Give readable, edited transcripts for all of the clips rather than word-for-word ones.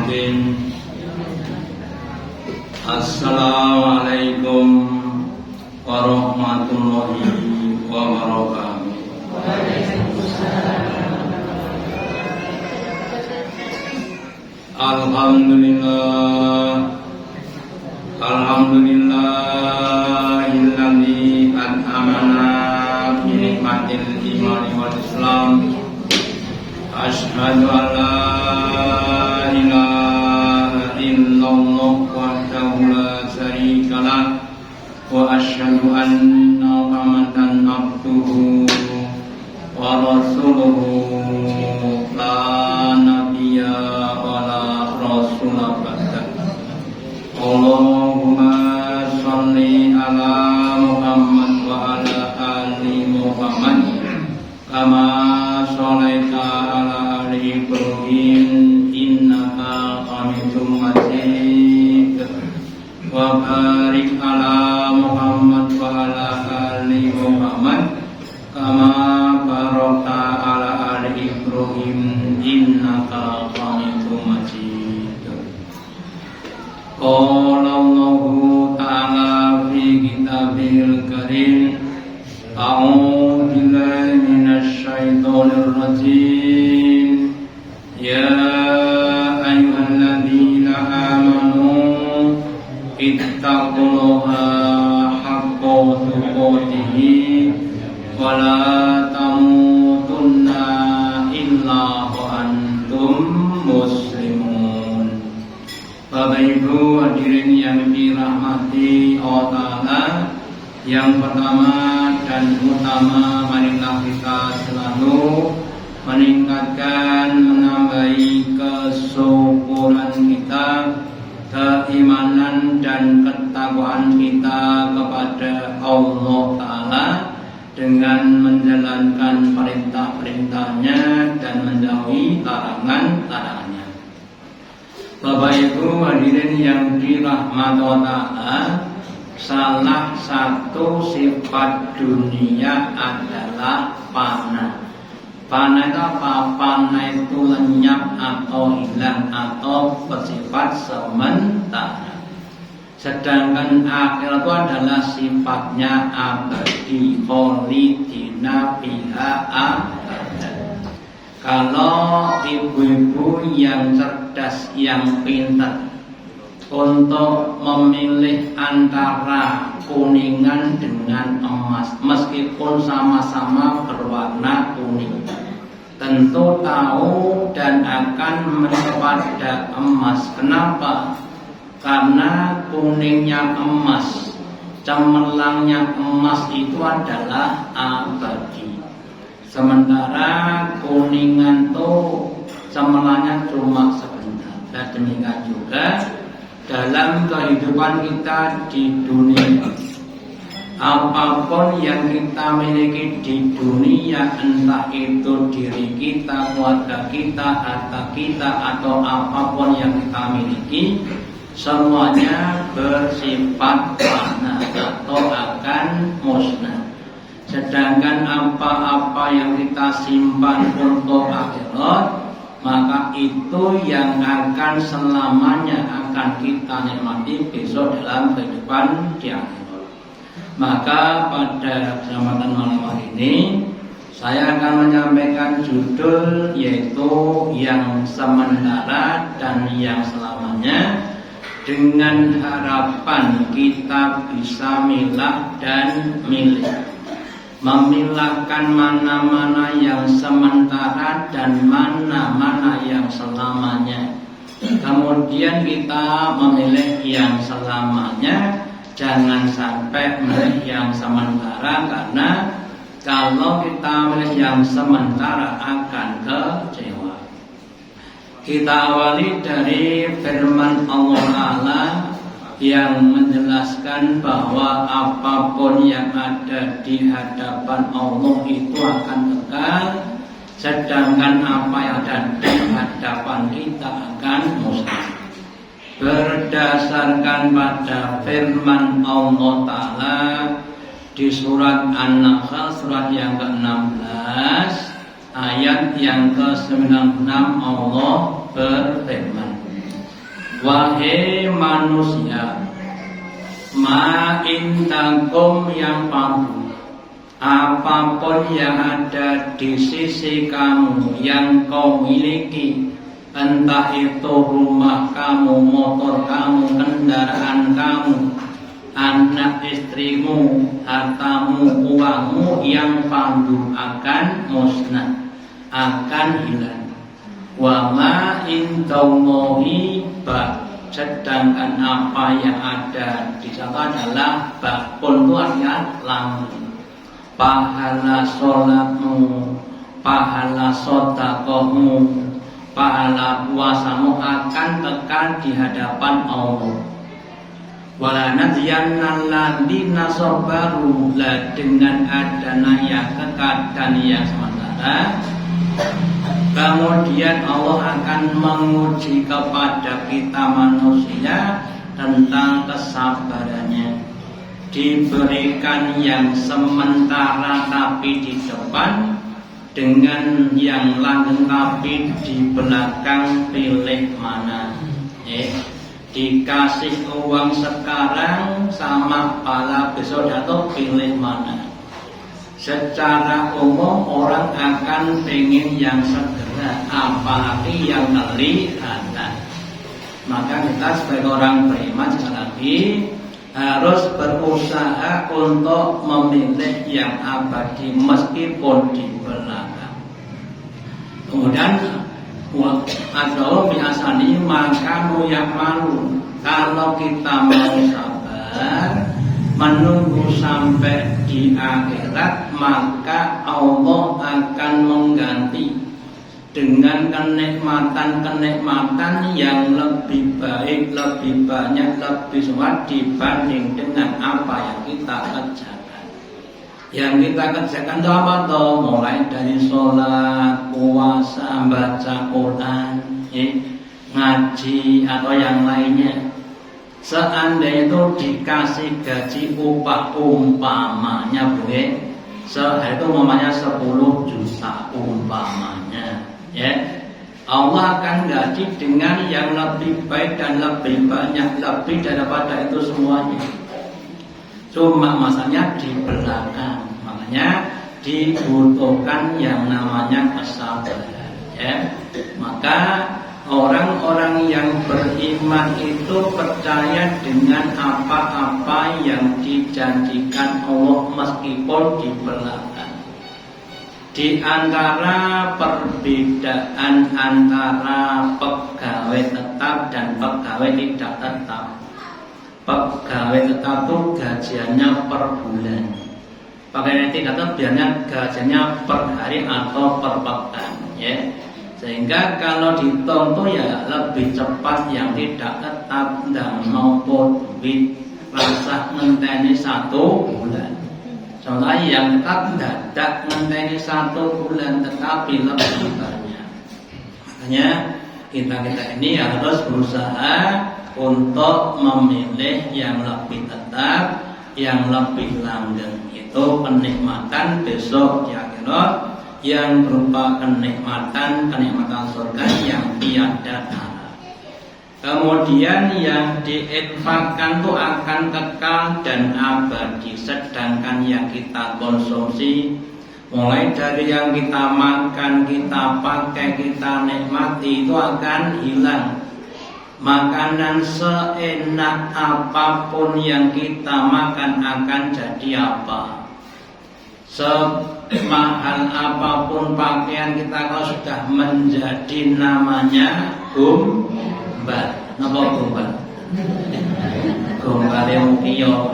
Bismillahirrahmanirrahim. Assalamualaikum warahmatullahi wabarakatuh. Alhamdulillahilladzi an'amana bi nikmatil imani wal islam. Asyhadu an la ilaha illallah wahdahu la syarika lah wa asyhadu anna Muhammadan abduhu wa rasuluhu la nabiyya wa la rasula ba'da. Allahumma sholli ala Muhammad wa ala ali Muhammad kama sholaita ala ali Ibrahim innaka Hamidum Majid wa barik ala Muhammad wa ala ali Muhammad kama barakta ala ali Ibrahim innaka Hamidum Majid. Qala Allahu ta'ala fi kitabil karim, a'udzu billahi minasy syaithanir rajim. Ya ayyuhalladzina amanu ittaqullaha haqqa tuqatih wa la tamutunna illa wa antum muslimun. Bapak Ibu hadirin yang dirahmati Allah Ta'ala, yang pertama dan utama, marilah kita selalu meningkatkan, menambahi kesyukuran kita, keimanan dan ketakwaan kita kepada Allah Ta'ala dengan menjalankan perintah-perintahnya dan menjauhi larangan-larangannya. Bapak Ibu hadirin yang dirahmati Allah Ta'ala, salah satu sifat dunia adalah fana. Fana itu apa? Fana itu lenyap atau hilang atau bersifat sementara. Sedangkan akhirat itu adalah sifatnya abadi, kholidina fiha abadan. Kalau ibu-ibu yang cerdas, yang pintar untuk memilih antara kuningan dengan emas, meskipun sama-sama berwarna kuning, tentu tahu dan akan memilih pada emas. Kenapa? Karena kuningnya emas, cemerlangnya emas itu adalah abadi. Sementara kuningan itu cemerlangnya cuma sebentar. Dan demikian juga dalam kehidupan kita di dunia, apapun yang kita miliki di dunia, entah itu diri kita, keluarga kita, harta kita, atau apapun yang kita miliki, semuanya bersifat fana atau akan musnah. Sedangkan apa-apa yang kita simpan untuk akhirat, maka itu yang akan selamanya akan kita nikmati besok dalam kehidupan di akhirat. Maka pada kesempatan malam hari ini saya akan menyampaikan judul, yaitu yang sementara dan yang selamanya, dengan harapan kita bisa milah dan milih, memilahkan mana-mana yang sementara dan mana-mana yang selamanya. Kemudian kita memilih yang selamanya, jangan sampai memilih yang sementara, karena kalau kita memilih yang sementara akan kecewa. Kita awali dari firman Allah Ta'ala yang menjelaskan bahwa apapun yang ada di hadapan Allah itu akan kekal, sedangkan apa yang ada di hadapan kita akan musnah. Berdasarkan pada firman Allah Ta'ala di surat An-Nahl, surat yang ke-16 ayat yang ke-96, Allah berfirman, Wahai manusia, ma intakum yang pamu, apapun yang ada di sisi kamu yang kau miliki, entah itu rumah kamu, motor kamu, kendaraan kamu, anak istrimu, hartamu, uangmu, yang pandu akan musnah, akan hilang. Wa ma indallahi ba, sedangkan apa yang ada di sana adalah bakun, itu artinya langit. Pahala sholatmu, pahala sedekahmu, pahala puasamu akan kekal di hadapan Allah. Wala nadhiyannal ladzina sabaru, dengan adanya yang kekal dan yang sementara, kemudian Allah akan menguji kepada kita manusia tentang kesabarannya. Diberikan yang sementara tapi di depan, dengan yang langgeng tapi di belakang, pilih mana? Dikasih uang sekarang sama pahala besok jatuh, pilih mana? Secara umum orang akan pengen yang segera, apalagi yang kelihatan. Maka kita sebagai orang beriman sekali lagi harus berusaha untuk memilih yang abadi meskipun di belakang. Kemudian Allah biasanya maka yang malu, kalau kita mau sabar menunggu sampai di akhirat, maka Allah akan mengganti dengan kenikmatan-kenikmatan yang lebih baik, lebih banyak, lebih semua dibanding dengan apa yang kita kerjakan. Yang kita kerjakan itu apa toh? Mulai dari sholat, puasa, baca Quran, ngaji atau yang lainnya. Seandainya itu dikasih gaji upah umpamanya boleh, sehari itu umpamanya 10 juta umpamanya, ya, Allah akan gaji dengan yang lebih baik dan lebih banyak, lebih daripada itu semuanya. Cuma masanya di belakang, makanya dibutuhkan yang namanya kesabaran, ya. Maka orang-orang yang beriman itu percaya dengan apa-apa yang dijanjikan Allah meskipun di belakang. Di antara perbedaan antara pegawai tetap dan pegawai tidak tetap, pegawai tetap itu gajiannya per bulan, pegawai tidak tetap biasanya gajiannya per hari atau per pekan, ya. Sehingga kalau dihitung tuh ya lebih cepat yang tidak tetap dan maupun duit rasa ngenteni 1 bulan. Soalnya yang tetap tidak ngenteni 1 bulan tetapi lebih banyak. Makanya kita ini harus berusaha untuk memilih yang lebih tetap, yang lebih langgeng. Itu kenikmatan besok di akhirat, yang berupa kenikmatan surga yang tiada tara. Kemudian yang diinfakkan itu akan kekal dan abadi, sedangkan yang kita konsumsi, mulai dari yang kita makan, kita pakai, kita nikmati, itu akan hilang. Makanan seenak apapun yang kita makan akan jadi apa? Semahal apapun pakaian kita, kalau sudah menjadi namanya gombal. Napa gombal? Gombal yang mukio.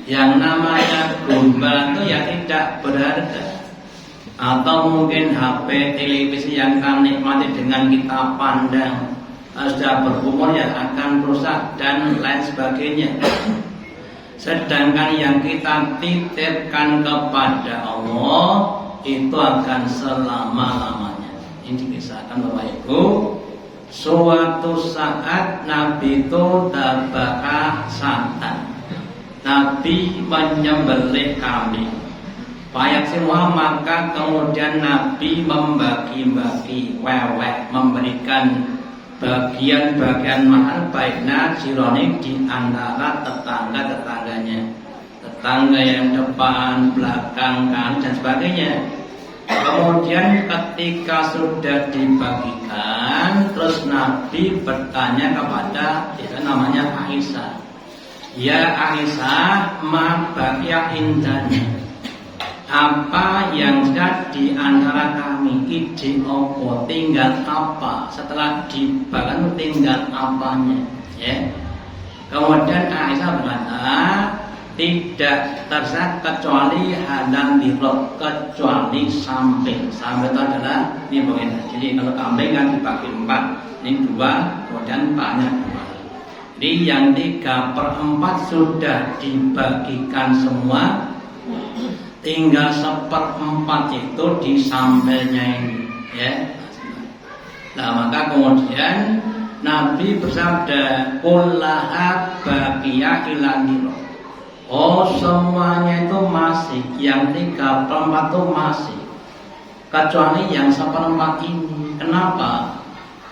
Yang namanya gombal itu ya tidak berharga. Atau mungkin HP, televisi yang kita nikmati dengan kita pandang sudah berumur ya akan rusak dan lain sebagainya. Sedangkan yang kita titipkan kepada Allah itu akan selama-lamanya. Ini dikisahkan Bapak Ibu, suatu saat Nabi itu terbakar santan. Nabi menyembelih kambing. Payak semua, maka kemudian Nabi membagi-bagi wewek, memberikan bagian-bagian mahal baiknya jirone di antara tetangga-tetangganya, tetangga yang depan, belakang, kanan dan sebagainya. Kemudian ketika sudah dibagikan, terus Nabi bertanya kepada namanya Aisyah, ya Aisyah, ma baqiya indana, apa yang sudah di antara kami, ide opo, tinggal apa, setelah dibagikan tinggal apanya, ya. Kemudian Aisyah berkata, tidak tersisa kecuali hadam dirok, kecuali samping. Samping itu adalah ini mungkin. Jadi kalau kambing kan dibagi 4, ini 2, kemudian banyak 2. Jadi yang 3/4 sudah dibagikan semua, tinggal 1/4 itu di sampingnya ini, ya. Nah maka kemudian Nabi bersabda, kullaha baqiya ila dirok. Oh semuanya itu masih, yang 3/4 itu masih, kecuali yang 1/4 ini. Kenapa?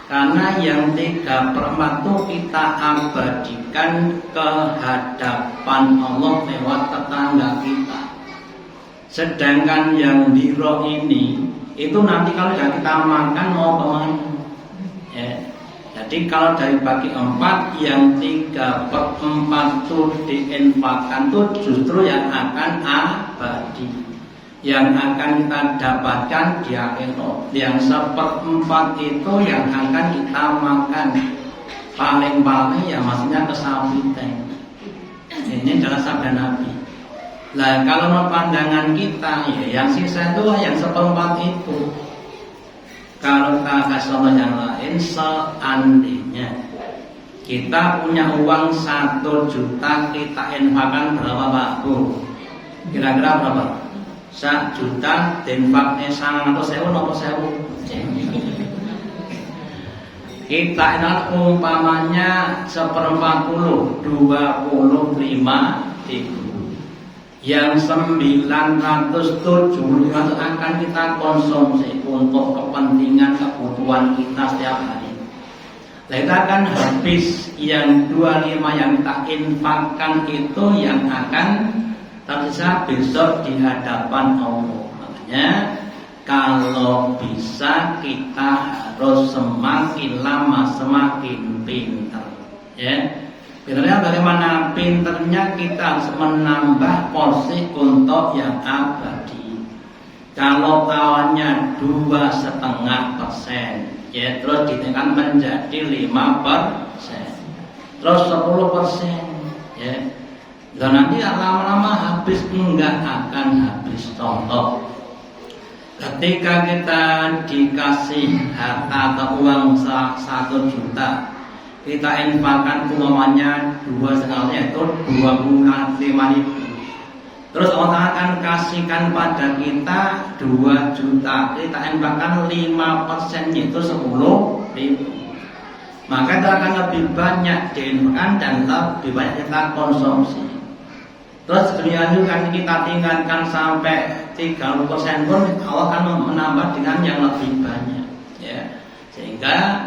Karena yang 3/4 itu kita abadikan ke hadapan Allah lewat tetangga kita. Sedangkan yang biro ini itu nanti kalau sudah kita makan mau kemana? Ya. Jadi kalau dari bagi 4, yang 3/4 itu diinfakkan itu justru yang akan abadi, yang akan kita dapatkan di akhirat. Yang 1/4 itu yang akan kita makan, paling-paling ya maksudnya kesabitan. Ini adalah sabda Nabi. Nah kalau menurut pandangan kita, ya yang sisa itu yang 1/4 itu. Kalau kita kasih contoh yang lain, seandainya kita punya uang 1 juta, kita infakkan berapa Pak Bu? Kira-kira berapa? 1 juta infaknya 100.000 atau 1.000? Kita ingat umpamanya 1/40, 25.000. Yang 970 itu akan kita konsumsi untuk kepentingan kebutuhan kita setiap hari. Nah, kita akan habis yang 25 yang kita infakkan itu yang akan tersisa besok di hadapan Allah. Makanya kalau bisa kita harus semakin lama semakin pintar, ya. Pintarnya bagaimana? Pintarnya kita harus menambah porsi untuk yang abadi. Kalau awalnya 2,5%, ya terus ditekan menjadi 5%, terus 10%, ya. Dan nanti lama-lama habis, enggak akan habis. Contoh, ketika kita dikasih harta atau uang 1 juta, kita infakkan umpamanya 2,5, yaitu 25.000. Terus Allah akan kasihkan pada kita 2 juta, kita infakkan 5%, yaitu 10.000. Maka itu akan lebih banyak diinfakkan dan lebih banyak kita konsumsi. Terus dunia juga kita tinggalkan sampai 30% pun Allah akan menambah dengan yang lebih banyak, ya. Sehingga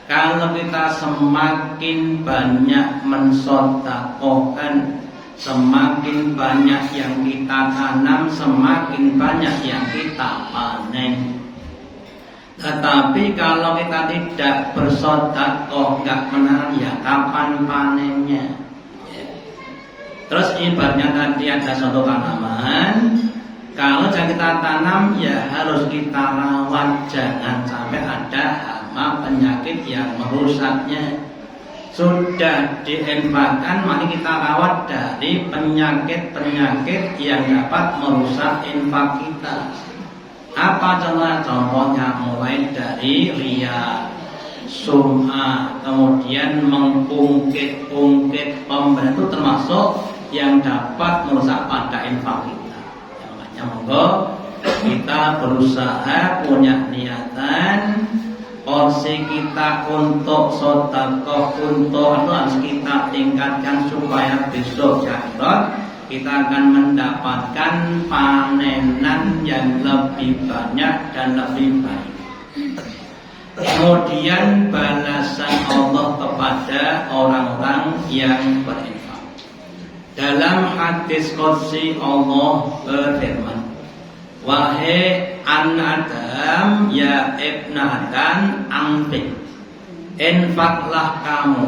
kalau kita semakin banyak mensedekahkan, semakin banyak yang kita tanam, semakin banyak yang kita panen. Tetapi kalau kita tidak bersedekah, nggak menang, ya kapan panennya? Ya. Terus ibaratnya tadi ada suatu tanaman, kalau jangan kita tanam, ya harus kita rawat, jangan sampai ada penyakit yang merusaknya. Sudah diinfakkan, mari kita rawat dari penyakit-penyakit yang dapat merusak infak kita. Apa contohnya? Mulai dari riya, sum'ah, kemudian mengungkit-ungkit pemberian, itu termasuk yang dapat merusak pada infak kita. Makanya monggo kita berusaha punya niatan, porsi kita untuk sedekah, untuk itu harus kita tingkatkan supaya besok di akhirat kita akan mendapatkan panenan yang lebih banyak dan lebih baik. Kemudian balasan Allah kepada orang-orang yang berinfak. Dalam hadis qudsi Allah berfirman, wahai anak Adam, ya ibn Adam, anfik, infaklah kamu.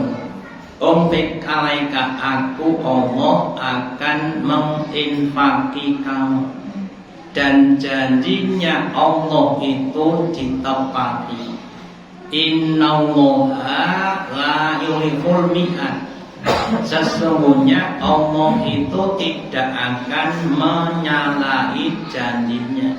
Umpik alaika, aku Allah akan menginfaki kamu. Dan janjinya Allah itu ditepati. Innallaha la yukhliful mi'ad. Sesungguhnya Allah itu tidak akan menyalahi janjinya.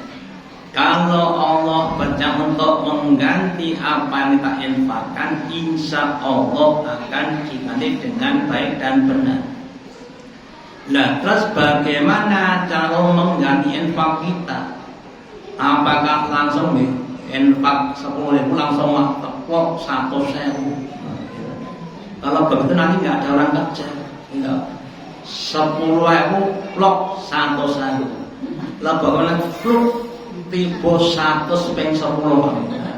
Kalau Allah berjanji untuk mengganti apa yang kita infakkan, insya Allah akan diganti dengan baik dan benar. Nah, terus bagaimana cara mengganti infak kita? Apakah langsung nih infak 10.000 langsung tepok 100.000? Kalau begitu nanti nggak ada orang kerja. 10.000 plok 100.000. Lah bagaimana plok tiba 100 ping 10?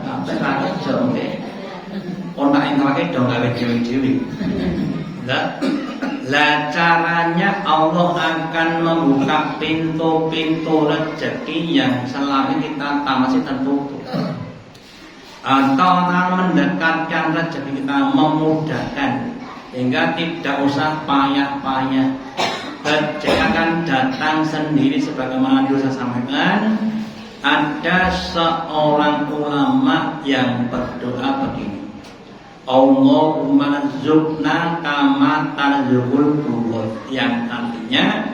Sampai ra kerja nggih. Onak ingkake dong gawe dewi-dewi. Lah caranya Allah akan membuka pintu-pintu rezeki yang selama ini kita masih tertutup. Atau mendekatkan rezeki kita, memudahkan sehingga tidak usah payah-payah. Rezeki akan datang sendiri. Sebagaimana dulu saya sampaikan, ada seorang ulama yang berdoa begini, Allahumma zubna kama tarzukul buhur, yang artinya,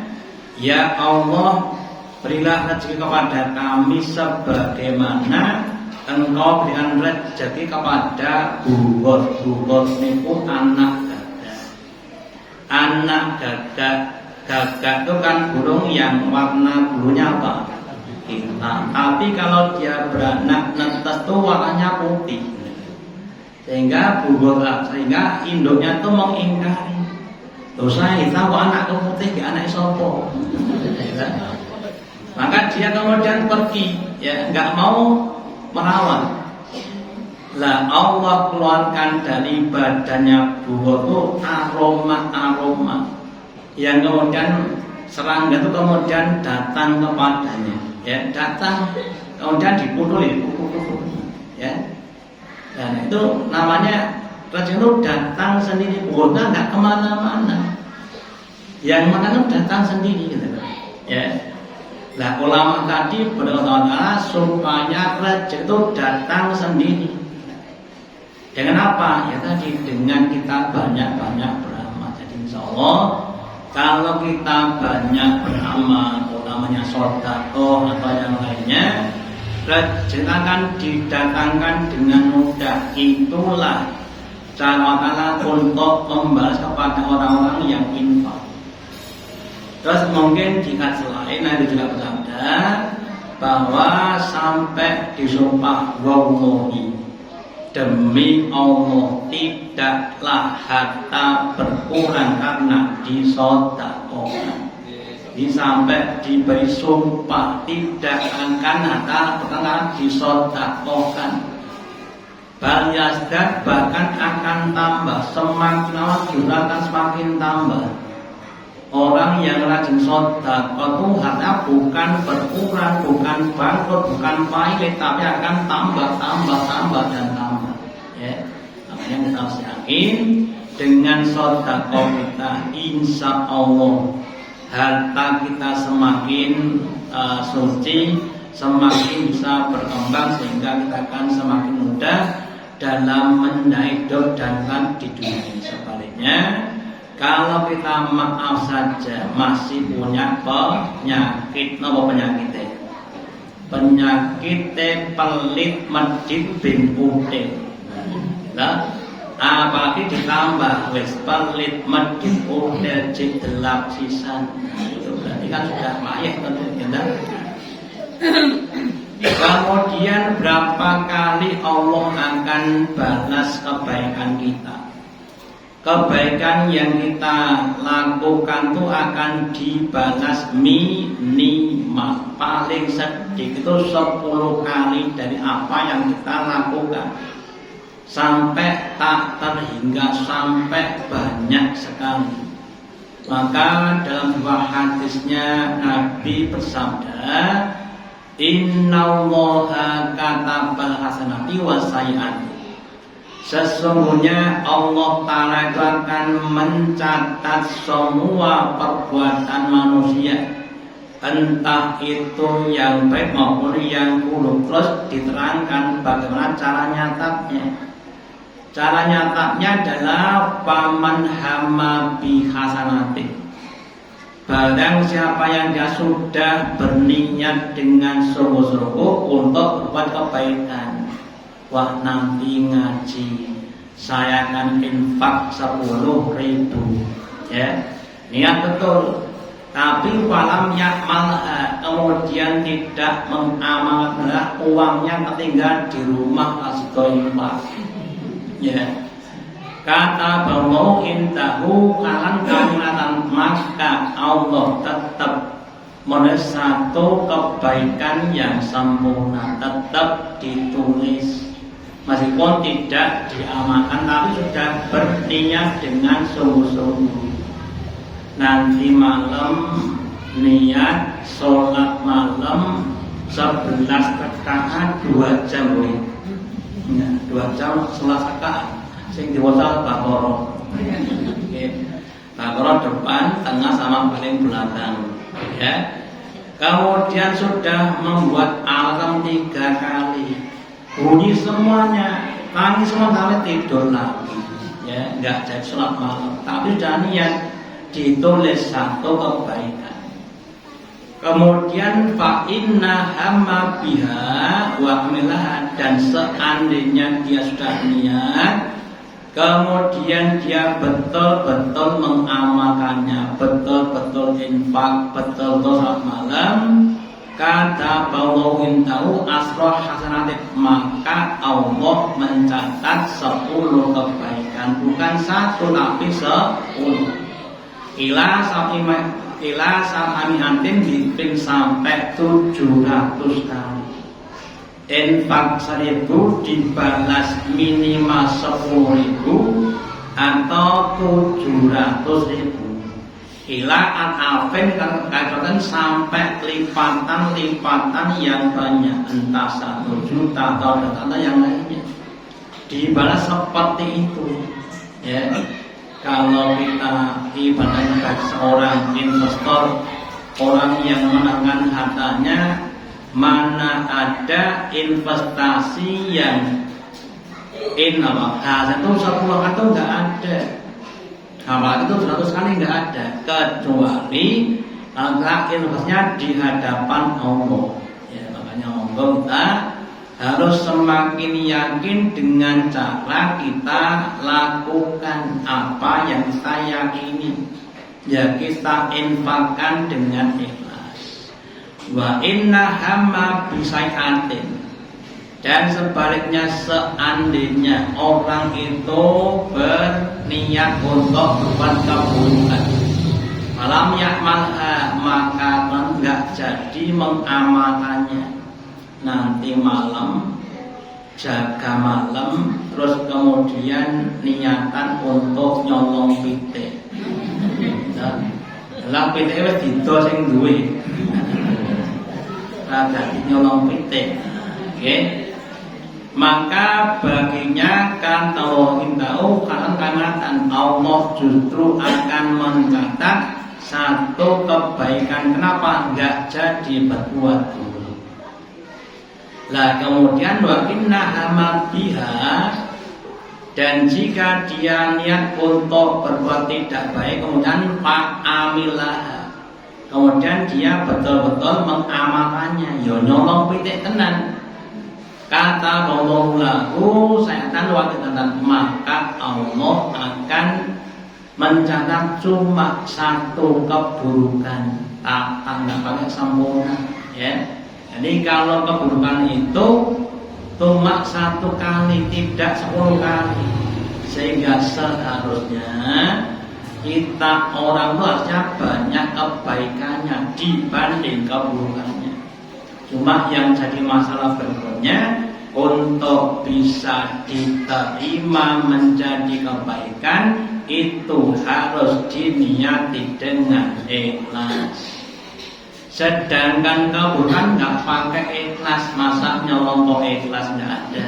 ya Allah, berilah rezeki kepada kami sebagaimana Engkau berikan rezeki kepada buhur. Buhur itu anak gagak. Anak gagak itu kan burung yang warna bulunya apa? Hitam. Tapi kalau dia beranak netes itu warnanya putih. Sehingga induknya itu mengingkari. Dosa hitam kok anak putih ke anak sopo. Maka dia kemudian pergi, ya nggak mau merawat. Lah Allah keluarkan dari badannya buah itu aroma yang kemudian serangga itu kemudian datang kepadanya, ya datang kemudian dipukuli, ya. Dan itu namanya rezeki itu datang sendiri, buahnya nggak kemana-mana. Yang makan itu datang sendiri, gitu, ya. Nah, ulama tadi berdoa supaya rezeki itu datang sendiri. Dengan apa? Ya tadi dengan kita banyak-banyak beramal. Jadi insya Allah kalau kita banyak beramal, utamanya sedekah atau yang lainnya, rezeki akan didatangkan dengan mudah. Itulah cara Allah untuk membalas kepada orang-orang yang infak. Terus mungkin jika selain itu juga bersabda bahwa sampai disumpah wallahi, demi Allah tidaklah harta berkurang karena disedekahkan. Jadi sampai diberi sumpah tidak akan harta berkurang disedekahkan. Bal yazdat, bahkan akan tambah, semakin lama jumlah akan semakin tambah. Orang yang rajin sedekah itu harta bukan berkurang, bukan bangkrut, bukan pahit, tapi akan tambah dan tambah. Ya, makanya kita harus yakin dengan sedekah kita, insya Allah harta kita semakin suci, semakin bisa berkembang sehingga kita akan semakin mudah dalam hidup dan di dunia ini. Sebaliknya, kalau kita maaf saja masih punya penyakit, apa penyakitnya? Penyakit pelit medit bin udin. Nah, apalagi ditambah wis pelit medit udin jelap sisan. Itu berarti kan sudah mayat tentunya. Kemudian berapa kali Allah akan balas kebaikan kita? Kebaikan yang kita lakukan itu akan dibalas minimal paling sedikit itu 10 kali dari apa yang kita lakukan. sampai tak terhingga, sampai banyak sekali. Maka dalam sebuah hadisnya Nabi bersabda, Innallaha katabal hasanati wassayi'ati. Sesungguhnya Allah Ta'ala itu akan mencatat semua perbuatan manusia, entah itu yang baik maupun yang buruk. Terus diterangkan bagaimana cara nyatatnya. Cara nyatanya adalah paman hama bi hasanati. Barang siapa yang dia sudah berniat dengan sungguh-sungguh untuk berbuat kebaikan, wah nanti ngaji saya akan infak 10.000, ya niat betul. Tapi walam yakmal, kemudian tidak mengamalkan, uangnya ketinggalan di rumah asdo infak. Ya, kata bahwa intahu kalan kamilatan, maka Allah tetap menulis satu kebaikan yang sempurna, tetap ditulis meskipun tidak diamalkan, tapi sudah berniat dengan sungguh-sungguh. Nanti malam niat sholat malam 11 rakaat 2 jam. Ya, 2 jam sholat rakaat sing diwaca Baqarah. Baqarah depan, tengah sama paling belakang, ya. Kemudian sudah membuat alarm 3 kali, bunyi semuanya, kami semua kali tidur lagi, ya, enggak jadi sholat malam, tapi sudah niat ditulis satu kebaikan. Kemudian fa inna hamma biha wa amilaha, dan seandainya dia sudah niat, kemudian dia betul-betul mengamalkannya, betul-betul infak, betul-betul salat malam, kata bahwa intahu asroh hasanatik, maka Allah mencatat 10 kebaikan, bukan 1 tapi 10. Ila sami'atin diping sampai 700 kali. Infak 1.000 dibalas minimal 10.000 atau 700.000. Ila an-alfin kaitan sampai lipatan yang banyak, entah 1 juta atau data yang lainnya, dibalas seperti itu, ya. Kalau kita ibaratnya seorang investor, orang yang menangkan hartanya, mana ada investasi yang hasil itu 10 atau enggak ada, apalagi itu 100 kali enggak ada, kecuali kalau investasinya di hadapan Allah, ya. Makanya Allah kita harus semakin yakin dengan cara kita lakukan apa yang kita yakini, ya kita infakkan dengan ikhlas. Wa inna hamma bisai'atin, dan sebaliknya seandainya orang itu berniat untuk berbuat keburukan, malam yakmalha, maka enggak jadi mengamalkannya. Nanti malam jaga malam, terus kemudian niatan untuk nyolong pitik. Lah pitik wis didol sing duwe. Dadi nyolong pitik. Nggih. Maka baginya kan tauhid kanatan Allah justru akan mencatat satu kebaikan. Kenapa enggak jadi berbuat buruk? Lah kemudian wa inna hamma biha, dan jika dia niat untuk berbuat tidak baik, kemudian fa'amilah, kemudian dia betul-betul mengamalkannya, ya nyolong pitik tenan, kata Allah lahu sayatan wa kitatan, maka Allah akan mencatat cuma 1 keburukan, tak tanggapannya sempurna, ya. Jadi kalau keburukan itu cuma 1 kali, tidak 10 kali, sehingga seharusnya kita orang itu harusnya banyak kebaikannya dibanding keburukannya. Cuma yang jadi masalah berikutnya, untuk bisa diterima menjadi kebaikan itu harus diniati dengan ikhlas. Sedangkan keburukan nggak pakai ikhlas, masa nyolong ikhlas nggak ada.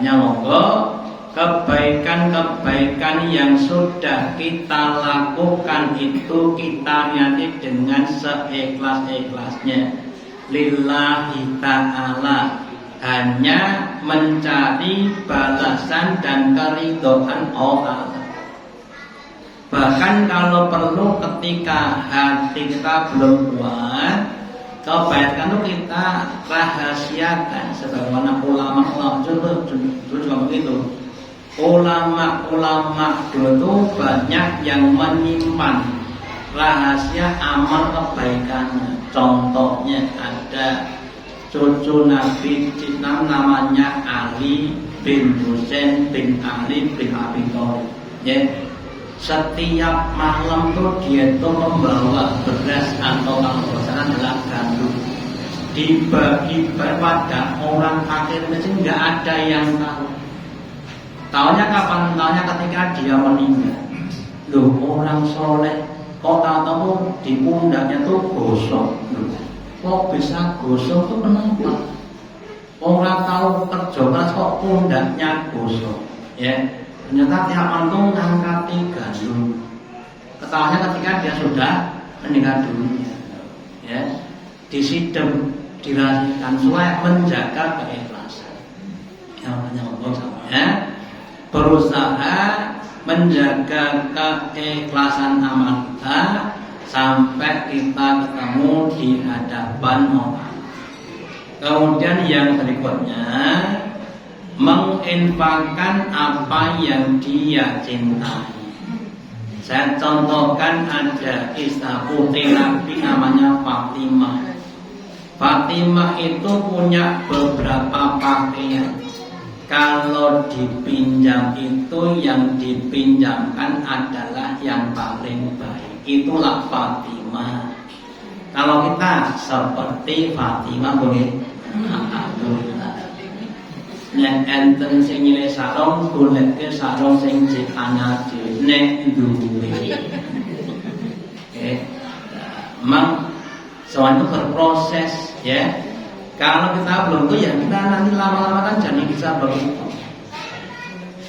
Nyolong kebaikan-kebaikan yang sudah kita lakukan itu kita niati dengan seikhlas-ikhlasnya. Lillahi ta'ala, hanya mencari balasan dan keridhaan Allah. Bahkan kalau perlu ketika hati kita belum kuat, kebaikan itu kita rahasiakan. Sebagaimana ulama-ulama dulu juga begitu. Ulama-ulama dulu banyak yang menyimpan rahasia amal kebaikan. Contohnya ada cucu Nabi Cina namanya Ali bin Husain bin Ali bin Abi Thalib. Ya. Setiap malam tuh dia tuh membawa beras atau kalau besaran adalah gandum, dibagi pada orang fakir miskin, nggak ada yang tahu. Taunya kapan? Taunya ketika dia meninggal. Loh, orang soleh kok tahu di pundaknya tuh gosong. Loh, kok bisa gosong tuh kenapa? Orang tahu kerja keras kok pundaknya gosong. Ya, ternyata tiap malam ngangkati gandum. Ketahuannya ketika dia sudah meninggal dunia. Ya, disidem, dirahasiakan supaya menjaga keikhlasan. Yang banyak ngomong sama ya. Berusaha menjaga keikhlasan amal kita sampai kita ketemu di hadapan Allah. Kemudian yang berikutnya, menginfakkan apa yang dia cintai. Saya contohkan ada kisah putri Nabi namanya Fatimah. Fatimah itu punya beberapa pakaian. Kalau dipinjam itu yang dipinjamkan adalah yang paling baik. Itulah Fatimah. Kalau kita seperti Fatimah boleh, alhamdulillah. Nek enten sing nyilih sarung, goleke sarung sing ciptane dhewe nek duwe. Memang soal itu berproses ya. Kalau kita belum tuh ya kita nanti lama-lama kan jadi bisa begitu.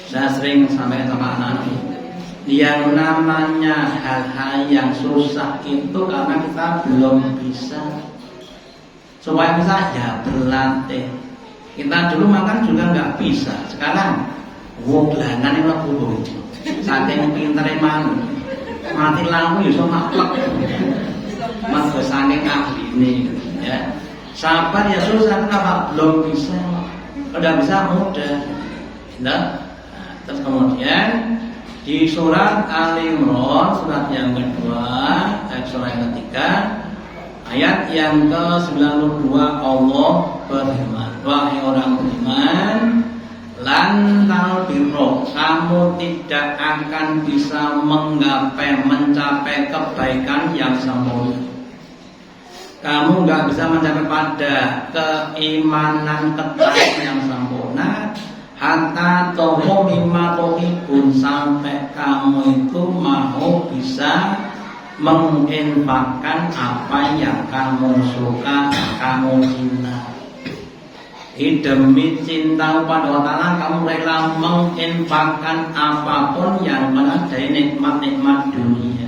Saya sering sampaikan sama anak-anak, yang namanya hal-hal yang susah itu karena kita belum bisa. Supaya bisa ya berlatih. Kita dulu makan juga nggak bisa. Sekarang wonglangan yang lebih itu. Saking pintere mangan. Mati lampu ya sama plek. Mas saking ahli ini ya. Sabar ya susah, kenapa? Belum bisa. Udah bisa mudah. Nah, terus kemudian di surat Al-Imran, surat yang kedua, surat yang ketiga, ayat yang ke-92, Allah berfirman, wahai orang beriman, lan talbiro, kamu tidak akan bisa mencapai kebaikan yang sempurna. Kamu nggak bisa mencapai pada keimanan ketakwaan yang sempurna hatta tomo mimma tohibun, sampai kamu itu mau bisa menginfakkan apa yang kamu suka, kamu cinta. Demi cinta pada Allah kamu rela menginfakkan apapun yang menandai nikmat-nikmat dunia,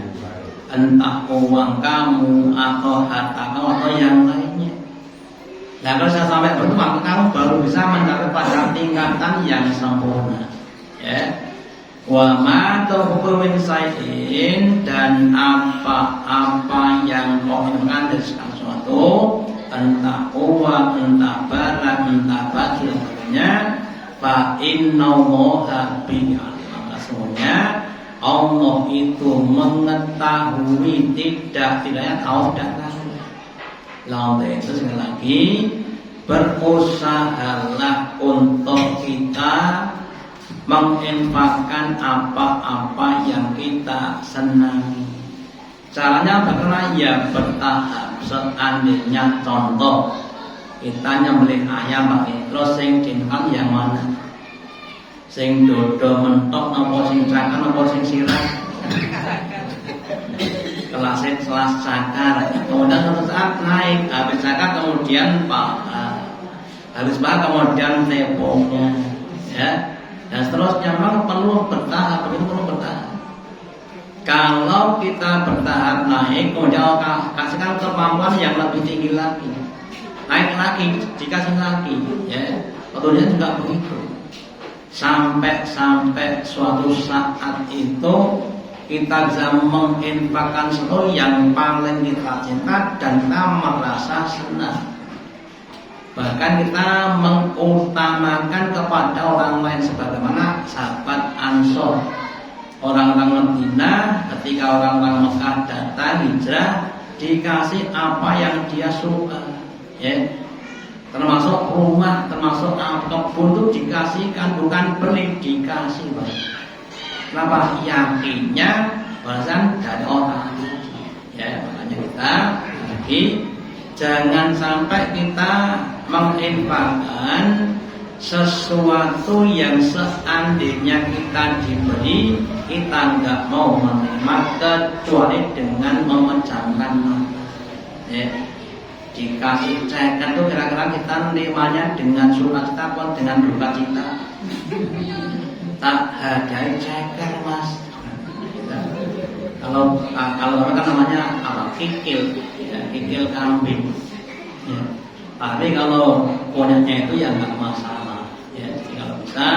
entah uang kamu atau harta kamu atau yang lainnya. Nah, kalau saya sampai berumah, kamu baru bisa mencapai pada tingkatan yang sempurna. Ya, wa ma tuhibbu sayin, dan apa-apa yang kau inginkan dari segala sesuatu, entah uang, entah barang, entah baju dan sebagainya, fa innallaha bi'al, maka semuanya Allah itu mengetahui, tidaknya tahu dan tahu. Lalu itu sekali lagi, berusahalah untuk kita menginfakkan apa-apa yang kita senangi. Caranya bagaimana? Ya bertahap. Seandainya contoh Kita nyembelih ayam pakai terus sing dinten yang mana? Sing dodo mentok napa sing cakar napa sing sirah? Kelasnya kelas cakar. Kemudian suatu saat naik habis cakar kemudian paha. Habis paha kemudian tepungnya, ya. Dan seterusnya memang perlu bertahap, begitu perlu bertahap. Kalau kita bertahap naik, kemudian kasihkan kemampuan yang lebih tinggi lagi. Naik lagi, dikasih lagi, ya. Tentunya juga begitu. Sampai suatu saat itu kita bisa menginfakkan sesuatu yang paling kita cinta dan kita merasa senang. Bahkan kita mengutamakan kepada orang lain sebagaimana sahabat Ansor, orang-orang Madinah ketika orang-orang Mekah datang hijrah dikasih apa yang dia suka, ya. Termasuk rumah, termasuk kebun itu dikasihkan, bukan beli, dikasih. Kenapa? Yakinnya balasan dari orang itu, ya. Makanya kita lagi jangan sampai kita menginfakkan sesuatu yang seandainya kita diberi kita nggak mau menerima kecuali dengan memejamkan mata, ya. Dikasih ceker itu kira-kira kita menerimanya dengan sukacita atau dengan duka cita? Tak hargai ceker, Mas. Kalau mereka namanya apa? Kikil, ya, kikil kambing, ya. Tapi kalau kunyitnya itu ya nggak masalah, ya. Jadi kalau bisa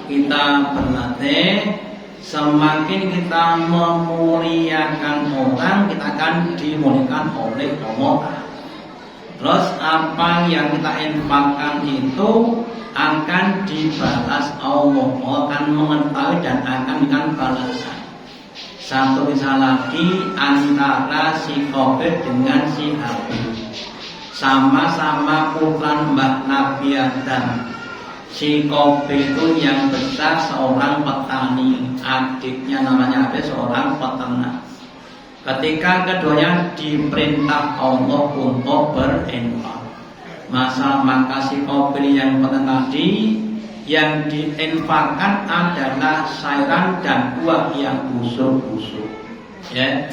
kita berlatih, semakin kita memuliakan orang, kita akan dimuliakan oleh Allah. Terus apa yang kita infakkan itu akan dibalas Allah, akan mengetahui dan akan memberikan balasan. Satu kisah lagi antara si Qabil dengan si Habil. Sama-sama putra Mbah Nabi Adam. Si Qabil itu yang besar seorang petani, adiknya namanya Habil seorang peternak. Ketika keduanya diperintah Allah untuk berinfak, maka si Qabil yang peternak tadi yang diinfakkan adalah sayuran dan buah yang busuk-busuk, ya.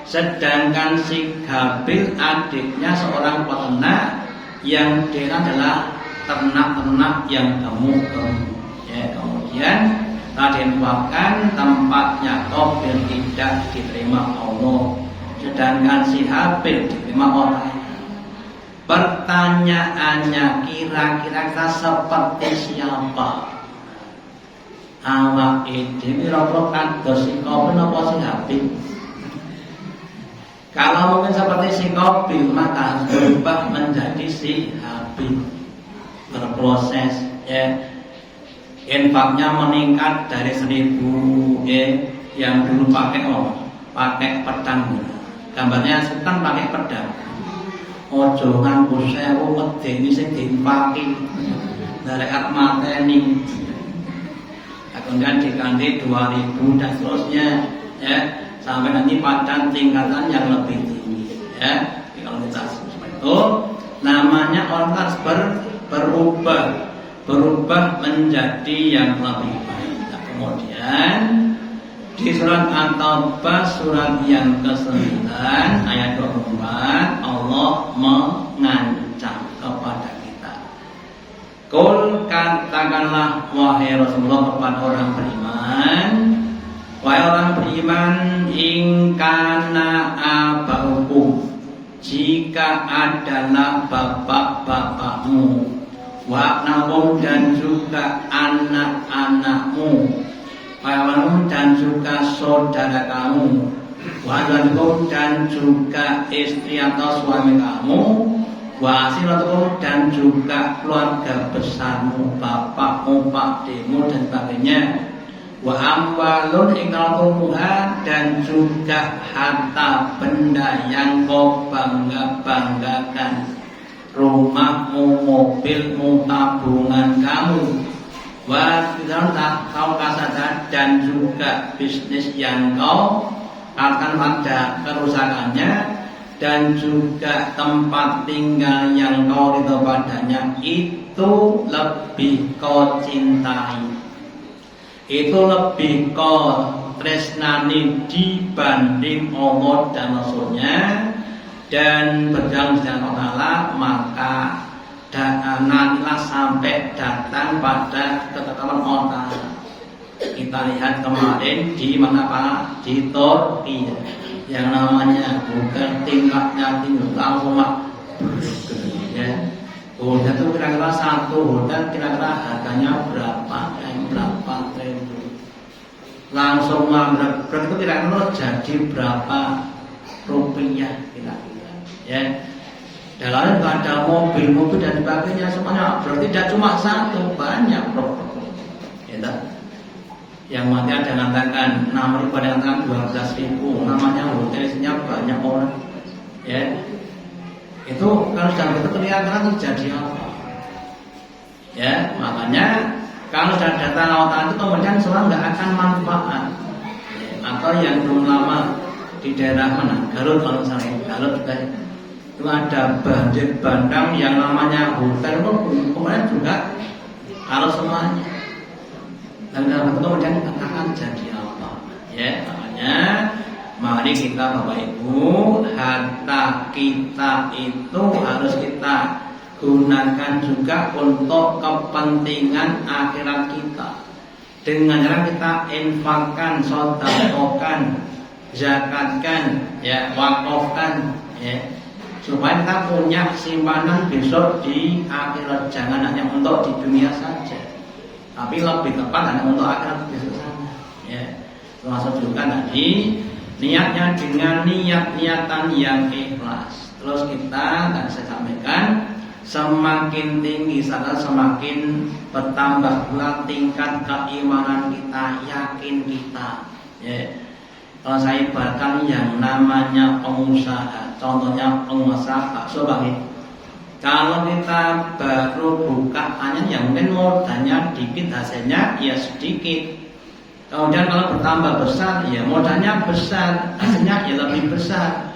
Sedangkan si Habil adiknya seorang peternak yang dia adalah ternak-ternak yang gemuk-gemuk, ya. Kemudian diinfakkan tempatnya Qabil tidak diterima Allah, sedangkan si Habil diterima orang. Pertanyaannya, kira-kira kita seperti siapa? Awak ini kira-kira kados si Qabil apa si Habil? Kalau mungkin seperti si Qabil, maka berubah menjadi si Habil. Berproses, ya. Infaknya meningkat dari 1000, ya. Yang dulu pakai pedang. Gambarnya sultan pakai pedang. Ojo nganggo 1000 medeni sing diinfaki. Dari mateni. Kemudian diganti 2000 dan seterusnya, ya. Sampai nanti pada tingkatan yang lebih tinggi, ya. Kalau kita seperti itu, namanya orang harus berubah menjadi yang lebih baik. Nah, kemudian di surat At-Taubah surat yang ke-9 ayat 24 Allah mengancam kepada kita. Qul, katakanlah wahai Rasulullah kepada orang beriman, wahai orang beriman, in kana abaukum, jika adalah bapak-bapakmu, wa'nakum dan juga anak-anakmu, kawanmu dan juga saudara kamu, wa'nakum dan juga istri atau suami kamu, wa'asiratukum dan juga keluarga besarmu, bapakmu, pakdemu dan sebagainya, wa amwalun ingkatumuha dan juga harta benda yang kau bangga-banggakan, rumahmu, mobilmu, tabungan kamu, wa kau kasada dan juga bisnis yang kau akan pada kerusakannya, dan juga tempat tinggal yang kau ridho padanya itu lebih kau cintai, itu lebih kau tresnani dibanding Allah dan Rasulnya, dan berjalan dengan Allah, maka nantilah sampai datang pada ketetapan Allah. Kita lihat kemarin di mana Pak, di Turki, yang namanya bukan tingkatnya tinggi, langsung ya. Hotel itu kira-kira satu hotel kira-kira harganya berapa triliun. Langsung berarti itu kira-kira jadi berapa rupiah kira-kira, ya. Dalamnya juga ada mobil-mobil dan sebagainya, semuanya berarti tidak cuma satu, banyak produk, ya. Yang mati ada mengatakan 6.000, ada yang mengatakan 12.000, namanya hotel isinya banyak orang, ya. Itu kalau sudah begitu kelihatan terjadi apa, ya. Makanya kalau sudah datang lautan itu kemudian seorang nggak akan manfaat, ya. Atau yang belum lama di daerah mana, Garut, kalau misalnya Garut juga itu ada banjir bandang yang namanya hotel itu kemudian juga kalau semuanya. Dan dalam itu kemudian akan jadi apa, ya. Makanya mari kita Bapak Ibu, harta kita itu harus kita gunakan juga untuk kepentingan akhirat kita. Dengan cara kita infakkan, sedekahkan, zakatkan, ya, wakafkan, ya, supaya kita punya simpanan besok di akhirat. Jangan hanya untuk di dunia saja, tapi lebih tepat hanya untuk akhirat besok sana, ya. Termasuk juga tadi niatnya dengan niatan yang ikhlas. Terus kita dan saya sampaikan, semakin tinggi sana semakin bertambah pula tingkat keimanan kita, yakin kita, ya. Kalau saya ibaratkan yang namanya pengusaha, contohnya pengusaha bakso, Bang. Kalau kita baru buka hanya yang mungkin modalnya dikit, hasilnya ya sedikit. Kemudian kalau bertambah besar, ya modalnya besar, hasilnya ya lebih besar.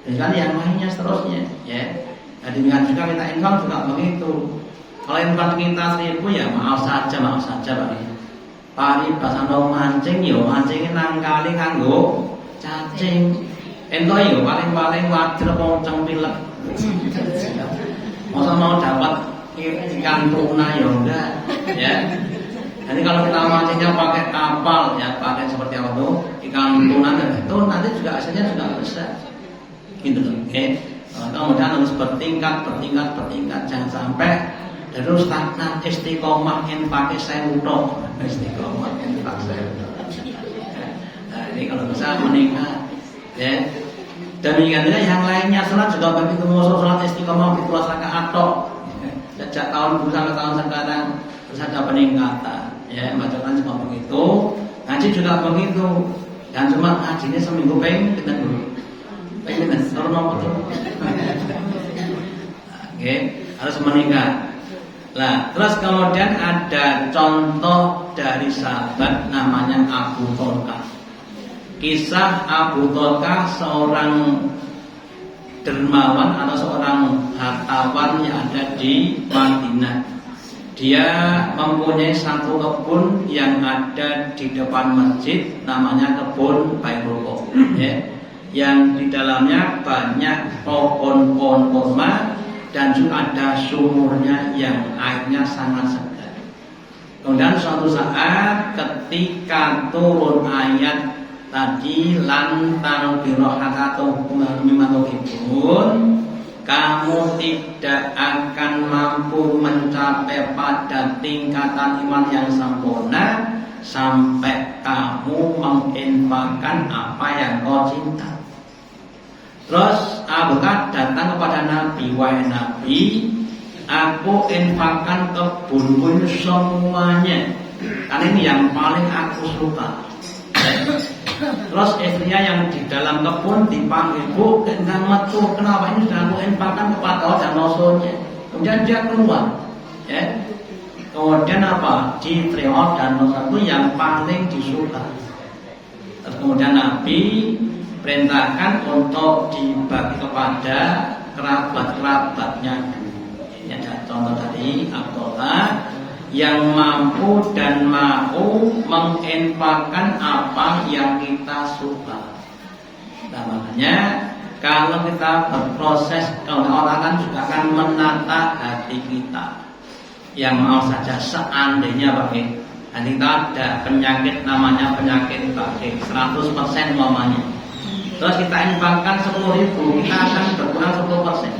Dan yang lainnya seterusnya, ya. Jadi dengan juga kita infak juga begitu. Kalau infak kita 1.000, ya maaf saja Pak. Pari basano mancing, yo mancingin nang kali nganggo cacing. Ento yo paling wajar mau cempilek. Masa mau dapat ikan tuna ya enggak, ya. Jadi kalau kita mancingnya pakai kapal, ya pakai seperti apa tuh ikan tuna, itu nanti juga hasilnya juga besar, gitu loh. Oke. Kemudian harus bertingkat, jangan sampai terus stagnan. Istiqomah yang pakai saya udah, istiqomah yang pakai saya udah. Nah ini kalau bisa meningkat, ya. Demikian juga yang lainnya, sholat juga begitu. Musuh sholat istiqomah 12 rakaat tok. Sejak tahun dulu sampai tahun sekarang terus ada peningkatan, ya. Bacaan juga begitu, ngaji juga begitu. Dan cuma ngajinya seminggu pengen kita dulu, pengen kalau mau betul. Oke, harus meningkat. Nah, terus kemudian ada contoh dari sahabat namanya Abu Tolkah. Kisah Abu Tolkah, seorang dermawan atau seorang hartawan yang ada di Madinah. Dia mempunyai satu kebun yang ada di depan masjid, namanya kebun Bayrullah, ya, yang di dalamnya banyak pohon-pohon kurma dan juga ada sumurnya yang airnya sangat segar. Kemudian suatu saat ketika turun ayat tadi lantan birohakatuh kumanumimatokibun, kamu tidak akan mampu mencapai pada tingkatan iman yang sempurna sampai kamu menginfakkan apa yang kau cinta. Terus Abu Bakar datang kepada Nabi, wahai Nabi, aku infakkan kebunku semuanya, karena ini yang paling aku suka. Terus istrinya yang di dalam kebun dipanggil, Bu, gendang metu, kenapa ini sudah aku infakkan kepada Allah dan Rasulnya. Kemudian dia keluar, ya. Kemudian apa? Diterima dan Rasul yang paling disuka. Terus kemudian Nabi diperintahkan untuk dibagi kepada kerabat-kerabatnya dulu. Ini ada contoh tadi Abdullah yang mampu dan mau menginfakkan apa yang kita suka. Nah, makanya kalau kita berproses, orang kan juga akan menata hati kita. Yang mau saja seandainya bagi hati kita ada penyakit namanya penyakit bagi 100% mamanya. Terus kita infakkan 10.000, kita akan berkurang 10%.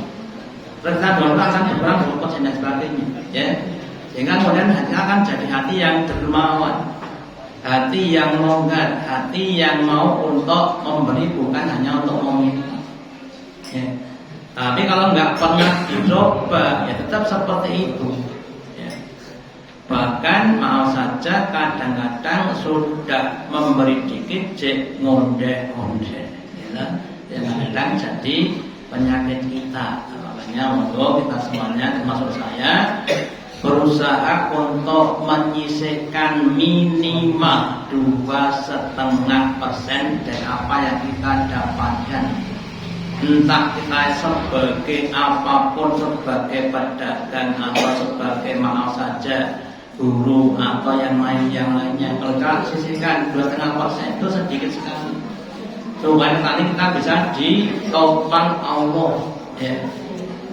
Terus kita akan berkurang 10% dan sebagainya. Ya. Sehingga kemudian hati akan jadi hati yang dermawan, hati yang longgar, hati yang mau untuk memberi bukan hanya untuk meminta. Ya. Tapi kalau nggak pernah dicoba, ya tetap seperti itu. Ya. Bahkan mau saja kadang-kadang sudah memberi dikit, cek ngonde-ngonde, ya. Yang kadang jadi penyakit kita. Makanya untuk kita semuanya, termasuk saya, berusaha untuk menyisihkan minimal 2,5% dari apa yang kita dapatkan. Entah kita sebagai apapun, sebagai pedagang atau sebagai maaf saja guru atau yang lainnya. Kalau kita sisihkan 2,5% itu sedikit sekali. Supaya nanti kita bisa ditopang Allah. Ya.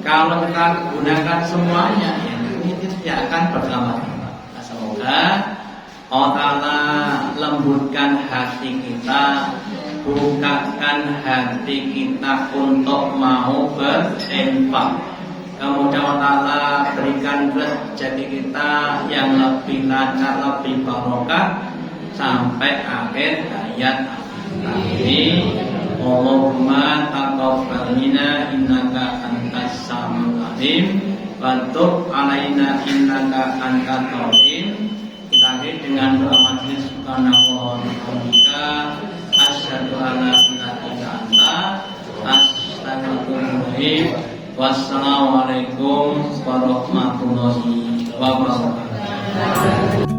Kalau kita gunakan semuanya, ya, itu tidak akan berlama-lama. Nah, semoga Allah Ta'ala lembutkan hati kita, bukakan hati kita untuk mau berinfak. Kemudian Allah Ta'ala berikan rezeki kita yang lebih lancar, lebih barokah sampai akhir hayat. Amin. Allahumma taqabbal minna innaka antas samiul alim wa tub alaina innaka antat tawwabin. Kita akhiri dengan doa majelis subhanallah wa bihamdika asyhadu an la ilaha illa anta astaghfiruka. Wassalamualaikum warahmatullahi wabarakatuh.